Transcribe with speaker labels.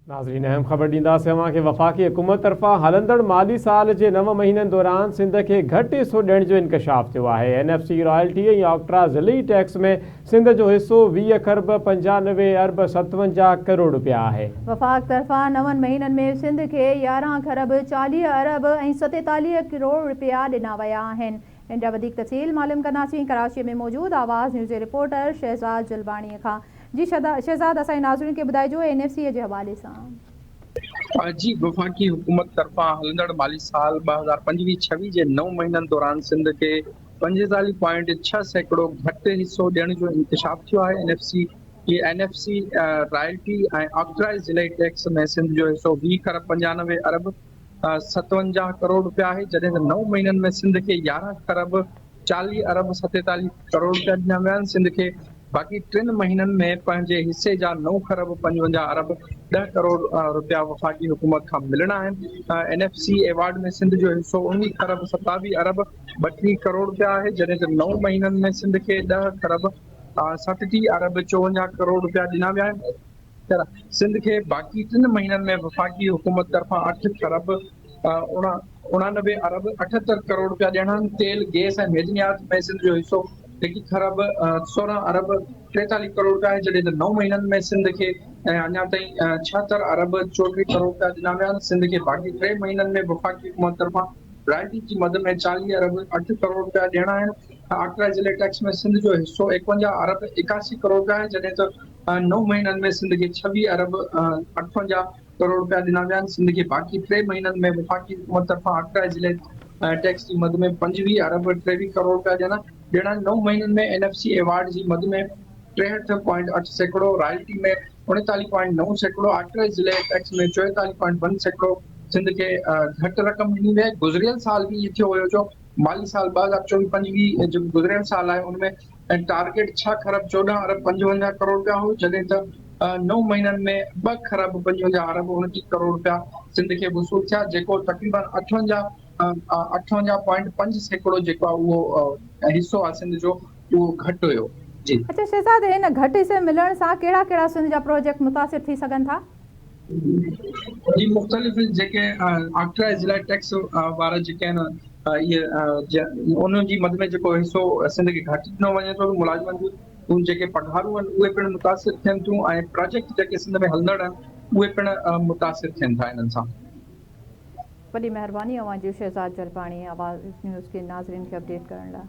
Speaker 1: नाज़रीन अहम ख़बर ॾींदासीं अव्हांखे। वफ़ाक़ी हुकूमत तरफ़ां हलंदड़ माली साल जे 9 महीननि दौरान सिंध खे घटि हिसो ॾियण जो इंकशाफ थियो आहे। NFC रॉयल्टी ऐं ऑक्ट्रा ज़िली टैक्स में सिंध जो हिसो 20 खरब 95 अरब 57 करोड़ रुपया आहे।
Speaker 2: वफ़ाक़ तरफ़ां 9 महीननि में सिंध खे 11 खरब 40 अरब ऐं 47 करोड़ रुपया ॾिना विया आहिनि। इन जा वधीक तफ़सील मालूम कंदासीं कराची में मौजूद आवाज़ न्यूज़ जे रिपोर्टर शहज़ाद जलबाणीअ खां। जी शहज़ाद, असांजे नाज़रीन खे ॿुधाइजो NFC जे हवाले सां।
Speaker 3: जी, वफ़ाक़ी हुकूमत तरफ़ां हलंदड़ माली साल 2025-26 जे 9 महीननि दौरान सिंध खे 45.6% घटि हिसो ॾियण जो इंकशाफ थियो आहे। NFC रॉयल्टी ऐं ऑक्ट्रा ज़िले टैक्स में सिंध जो हिसो 20 खरब 95 अरब 57 करोड़ रुपया आहे, जॾहिं त 9 महीननि में सिंध खे 11 खरब 40 अरब 47 करोड़ रुपया ॾिना विया आहिनि। सिंध खे बाक़ी 3 महीननि में पंहिंजे हिसे जा 9 खरब 55 अरब 10 करोड़ रुपया वफ़ाक़ी हुकूमत खां मिलणा आहिनि। NFC अवार्ड में सिंध जो हिसो 19 खरब 27 अरब 32 करोड़ रुपया आहे, जॾहिं त 9 महीननि में सिंध खे 10 खरब 37 अरब 54 करोड़ रुपया ॾिना विया आहिनि। सिंध खे बाक़ी 3 महीननि में वफ़ाक़ी हुकूमत तरफ़ां 8 खरब 89 अरब 78 करोड़ रुपया ॾियणा आहिनि। तेल, गैस ऐं मेदनियात में सिंध जो हिसो 1 खरब 16 अरब 43 करोड़ रुपया आहे, जॾहिं त 9 महीननि में सिंध खे अञा ताईं 76 अरब 34 करोड़ रुपया ॾिना विया आहिनि। सिंध खे बाक़ी 3 महीननि में वफ़ाक़ी हुकूमत तरफ़ां रॉयल्टी जी मद में 40 अरब 8 करोड़ रुपया ॾियणा आहिनि। ऑक्ट्रा ज़िले टैक्स में सिंध जो हिसो 51 अरब 81 करोड़ रुपया आहे, जॾहिं त 9 महीननि में सिंध खे 26 अरब 58 करोड़ रुपया ॾिना विया आहिनि। सिंध खे बाक़ी 3 महीननि में वफ़ाक़ी हुकूमत तरफ़ां ऑक्ट्रा ज़िले टैक्स जी मद में 25 अरब 23 करोड़ रुपया ॾियणा। 9 महीननि में NFC अवार्ड जी मद में 63.8%, रॉयल्टी में 39.9%, ऑक्ट्रा ज़िले टैक्स में 44.1% सिंध खे घटि रक़म ॾिनी वई। गुज़िरियल साल बि इहो थियो हुयो जो माली साल 2024-25 जो गुज़िरियल साल आहे उनमें टारगेट 6 खरब 14 अरब 55 करोड़ रुपया हो, जॾहिं त 9 महीननि में 2 खरब 55 अरब 29 करोड़ रुपया सिंध खे वसूल थिया, जेको तक़रीबन 58.5% जेको आहे उहो हिसो आहे सिंध जो उहो घटि हुयो। जी
Speaker 2: अच्छा शहज़ाद, हिन घटि हिसे मिलण सां कहिड़ा कहिड़ा सिंध जा प्रोजेक्ट मुतासिर थी सघनि था?
Speaker 3: जी, मुख़्तलिफ़ जेके ऑक्ट्रा ज़िला टैक्स वारा जेके आहिनि इहे उन्हनि जी मद में जेको हिसो सिंध खे घटि ॾिनो वञे थो, मुलाज़िमनि जूं जेके पघारूं आहिनि उहे पिणु मुतासिर थियनि थियूं ऐं प्रोजेक्ट जेके सिंध में हलंदड़ आहिनि उहे पिणु मुतासिर थियनि था इन्हनि सां।
Speaker 2: वॾी महिरबानी अव्हांजी शहज़ाद जलबाणी आवाज़ न्यूज़ के नाज़रीन खे अपडेट करण लाइ।